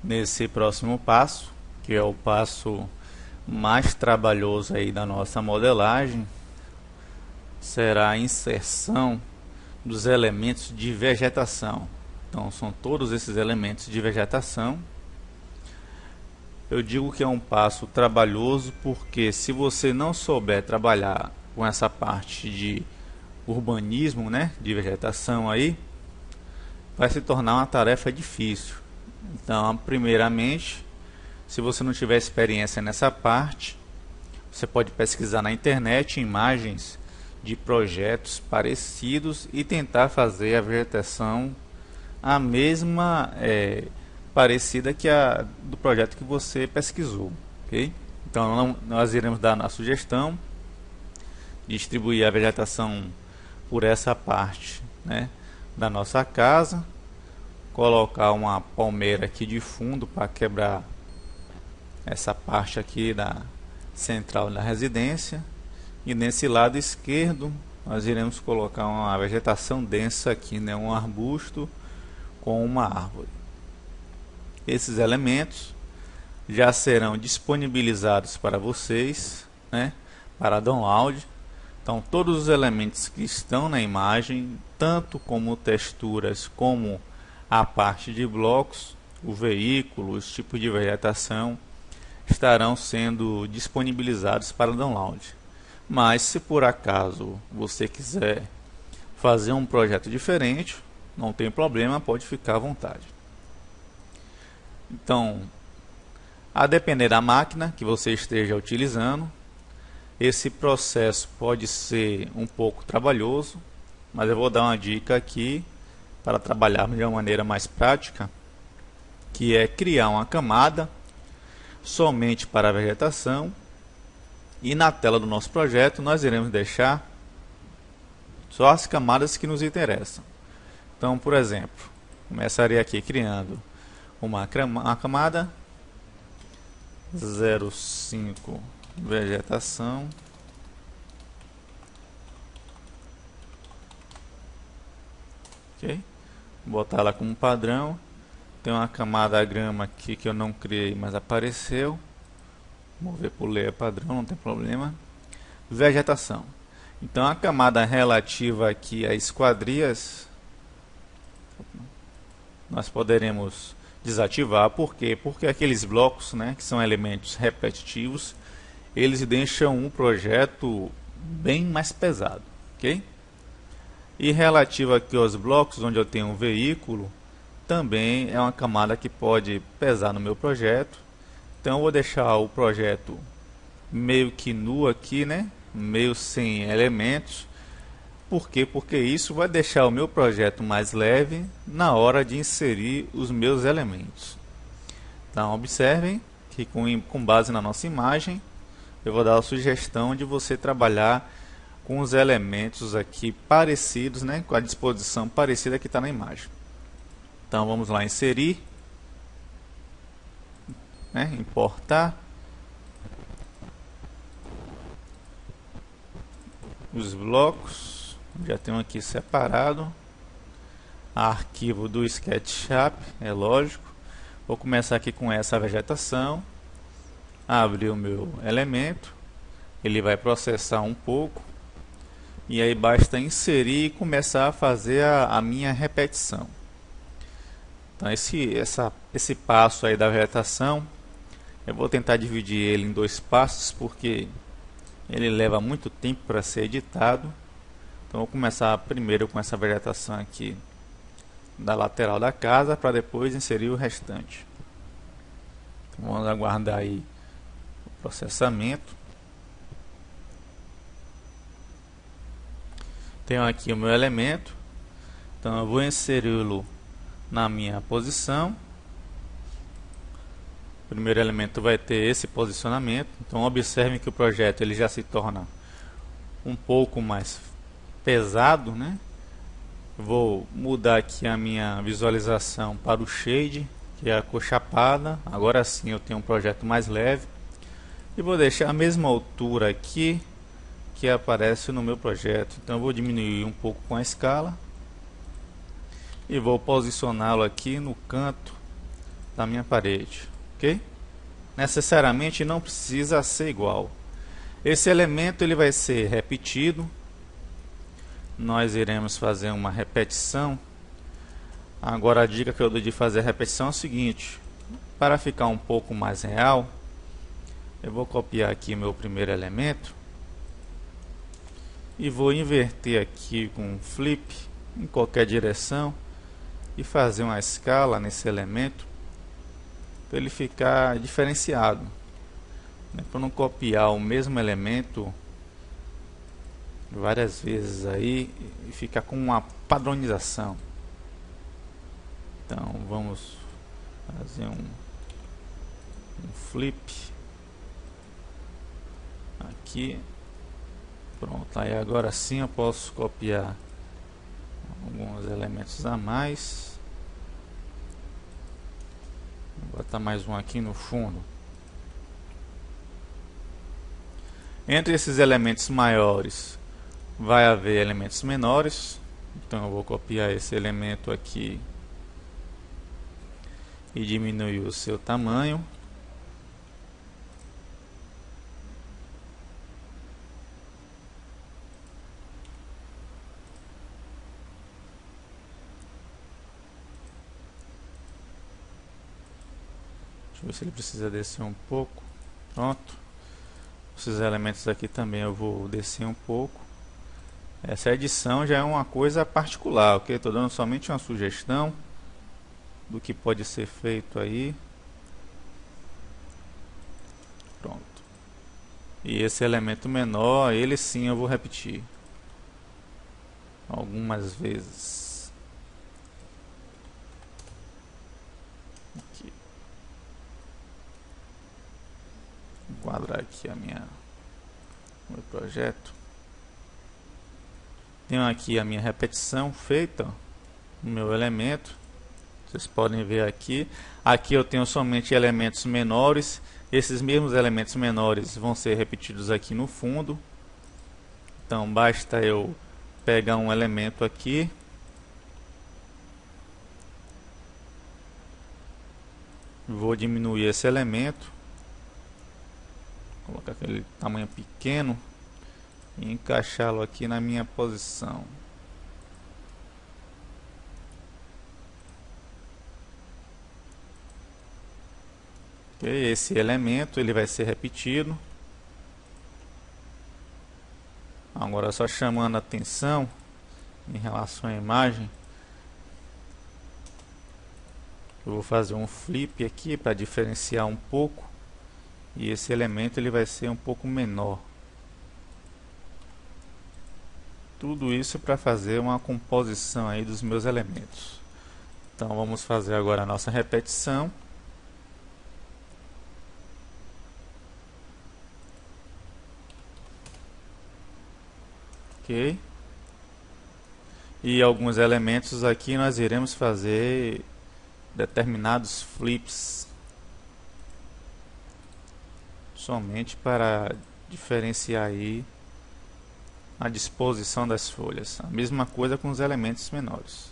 nesse próximo passo, que é o passo mais trabalhoso aí da nossa modelagem, será a inserção dos elementos de vegetação. Então são todos esses elementos de vegetação. Eu digo que é um passo trabalhoso porque se você não souber trabalhar com essa parte de urbanismo, né, de vegetação aí, vai se tornar uma tarefa difícil. Então, primeiramente, se você não tiver experiência nessa parte, você pode pesquisar na internet imagens de projetos parecidos e tentar fazer a vegetação a mesma parecida que a do projeto que você pesquisou, ok? Então nós iremos dar a sugestão de distribuir a vegetação por essa parte, né, da nossa casa, colocar uma palmeira aqui de fundo para quebrar essa parte aqui da central da residência, e nesse lado esquerdo nós iremos colocar uma vegetação densa aqui, né, um arbusto com uma árvore. Esses elementos já serão disponibilizados para vocês, né, para download. Então todos os elementos que estão na imagem, tanto como texturas como a parte de blocos, o veículo, os tipos de vegetação, estarão sendo disponibilizados para download. Mas se por acaso você quiser fazer um projeto diferente, não tem problema, pode ficar à vontade. Então, a depender da máquina que você esteja utilizando, esse processo pode ser um pouco trabalhoso, mas eu vou dar uma dica aqui para trabalharmos de uma maneira mais prática, que é criar uma camada somente para a vegetação, e na tela do nosso projeto nós iremos deixar só as camadas que nos interessam. Então, por exemplo, começaria aqui criando uma camada 05 vegetação, ok? Vou botar ela como padrão. Tem uma camada grama aqui que eu não criei, mas apareceu. Vou ver por layer padrão, não tem problema. Vegetação. Então a camada relativa aqui às esquadrias nós poderemos desativar. Por quê? Porque aqueles blocos, né, que são elementos repetitivos, eles deixam um projeto bem mais pesado, ok? E relativo aqui aos blocos onde eu tenho um veículo, também é uma camada que pode pesar no meu projeto. Então eu vou deixar o projeto meio que nu aqui, né? Meio sem elementos. Por quê? Porque isso vai deixar o meu projeto mais leve na hora de inserir os meus elementos. Então observem que com base na nossa imagem, eu vou dar a sugestão de você trabalhar com os elementos aqui parecidos, né? Com a disposição parecida que está na imagem. Então vamos lá, inserir, né? Importar os blocos, já tenho aqui separado, arquivo do SketchUp, é lógico. Vou começar aqui com essa vegetação, abrir o meu elemento, ele vai processar um pouco, e aí basta inserir e começar a fazer a minha repetição. Então esse passo aí da vegetação, eu vou tentar dividir ele em dois passos, porque ele leva muito tempo para ser editado. Então vou começar primeiro com essa vegetação aqui da lateral da casa, para depois inserir o restante. Então, vamos aguardar aí o processamento. Tenho aqui o meu elemento, então eu vou inseri-lo na minha posição. O primeiro elemento vai ter esse posicionamento. Então observem que o projeto ele já se torna um pouco mais pesado, né? Vou mudar aqui a minha visualização para o shade, que é a cor chapada. Agora sim eu tenho um projeto mais leve. E vou deixar a mesma altura aqui que aparece no meu projeto. Então eu vou diminuir um pouco com a escala e vou posicioná-lo aqui no canto da minha parede, ok? Necessariamente não precisa ser igual. Esse elemento ele vai ser repetido. Nós iremos fazer uma repetição. Agora a dica que eu dou de fazer a repetição é o seguinte: para ficar um pouco mais real, eu vou copiar aqui meu primeiro elemento e vou inverter aqui com um flip em qualquer direção e fazer uma escala nesse elemento para ele ficar diferenciado, né? Para não copiar o mesmo elemento várias vezes aí e ficar com uma padronização. Então vamos fazer um flip aqui. Pronto, aí agora sim eu posso copiar alguns elementos a mais. Vou botar mais um aqui no fundo. Entre esses elementos maiores vai haver elementos menores. Então eu vou copiar esse elemento aqui e diminuir o seu tamanho. Deixa eu ver se ele precisa descer um pouco. Pronto. Esses elementos aqui também eu vou descer um pouco. Essa edição já é uma coisa particular, ok? Estou dando somente uma sugestão do que pode ser feito aí. Pronto. E esse elemento menor, ele sim eu vou repetir algumas vezes. Aqui. Vou enquadrar aqui o meu projeto. Tenho aqui a minha repetição feita no meu elemento. Vocês podem ver aqui. Aqui eu tenho somente elementos menores. Esses mesmos elementos menores vão ser repetidos aqui no fundo. Então basta eu pegar um elemento aqui. Vou diminuir esse elemento. Colocar aquele tamanho pequeno. E encaixá-lo aqui na minha posição. Okay, esse elemento ele vai ser repetido. Agora só chamando a atenção em relação à imagem, eu vou fazer um flip aqui para diferenciar um pouco. E esse elemento ele vai ser um pouco menor. Tudo isso para fazer uma composição aí dos meus elementos. Então vamos fazer agora a nossa repetição. Ok. E alguns elementos aqui nós iremos fazer determinados flips. Somente para diferenciar aí a disposição das folhas. A mesma coisa com os elementos menores.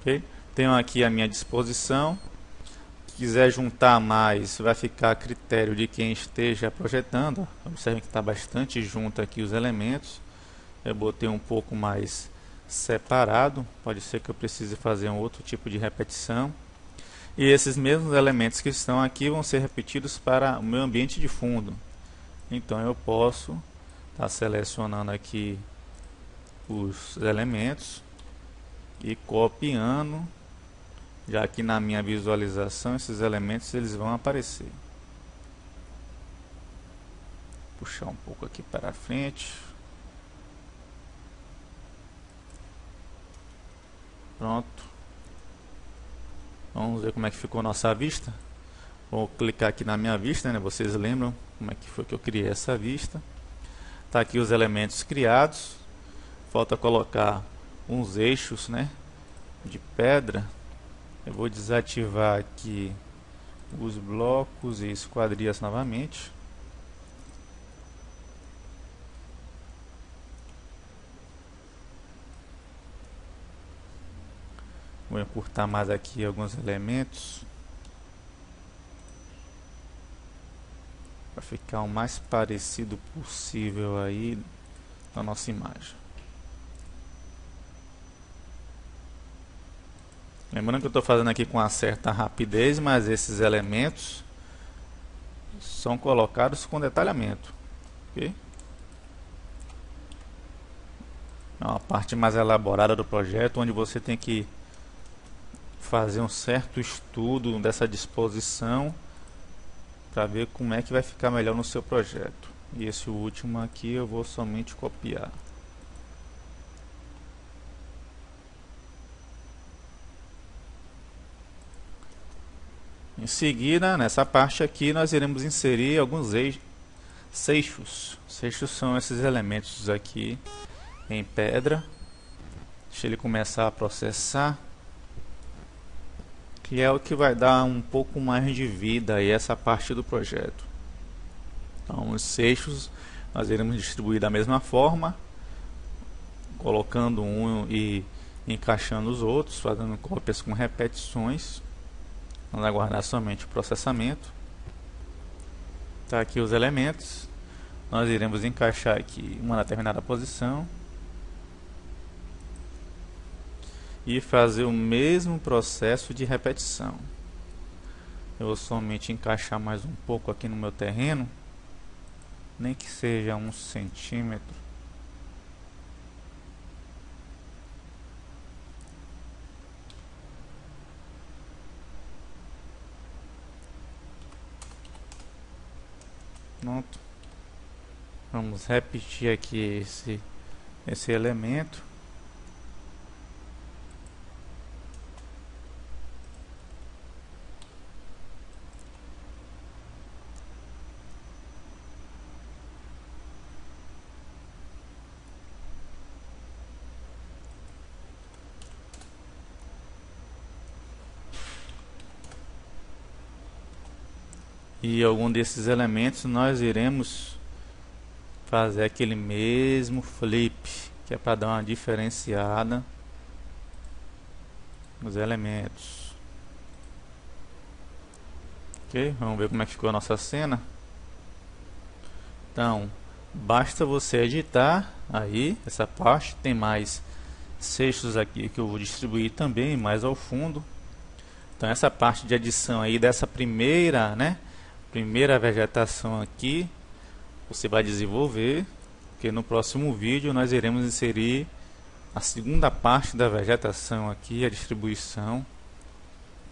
Okay? Tenho aqui a minha disposição. Se quiser juntar mais, vai ficar a critério de quem esteja projetando. Observe que está bastante junto aqui os elementos. Eu botei um pouco mais separado, pode ser que eu precise fazer um outro tipo de repetição. E esses mesmos elementos que estão aqui vão ser repetidos para o meu ambiente de fundo. Então eu posso estar selecionando aqui os elementos e copiando, já que na minha visualização esses elementos eles vão aparecer. Puxar um pouco aqui para frente. Pronto. Vamos ver como é que ficou a nossa vista. Vou clicar aqui na minha vista, né? Vocês lembram como é que foi que eu criei essa vista. Tá aqui os elementos criados. Falta colocar uns eixos, né, de pedra. Eu vou desativar aqui os blocos e esquadrias novamente. Vou encurtar mais aqui alguns elementos para ficar o mais parecido possível aí na nossa imagem. Lembrando que eu estou fazendo aqui com uma certa rapidez, mas esses elementos são colocados com detalhamento, ok? É uma parte mais elaborada do projeto, onde você tem que fazer um certo estudo dessa disposição para ver como é que vai ficar melhor no seu projeto. E esse último aqui eu vou somente copiar. Em seguida, nessa parte aqui, nós iremos inserir alguns seixos. Seixos são esses elementos aqui em pedra. Deixa ele começar a processar, que é o que vai dar um pouco mais de vida a essa parte do projeto. Então, os seixos nós iremos distribuir da mesma forma, colocando um e encaixando os outros, fazendo cópias com repetições. Vamos aguardar somente o processamento. Tá aqui os elementos. Nós iremos encaixar aqui uma determinada posição e fazer o mesmo processo de repetição. Eu vou somente encaixar mais um pouco aqui no meu terreno, nem que seja 1 centímetro. Pronto. Vamos repetir aqui esse elemento. E algum desses elementos nós iremos fazer aquele mesmo flip, que é para dar uma diferenciada nos elementos. Ok, vamos ver como é que ficou a nossa cena. Então, basta você editar aí essa parte. Tem mais seixos aqui que eu vou distribuir também mais ao fundo. Então essa parte de edição aí dessa primeira vegetação aqui você vai desenvolver, porque no próximo vídeo nós iremos inserir a segunda parte da vegetação aqui, a distribuição,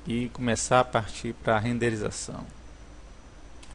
e começar a partir para a renderização.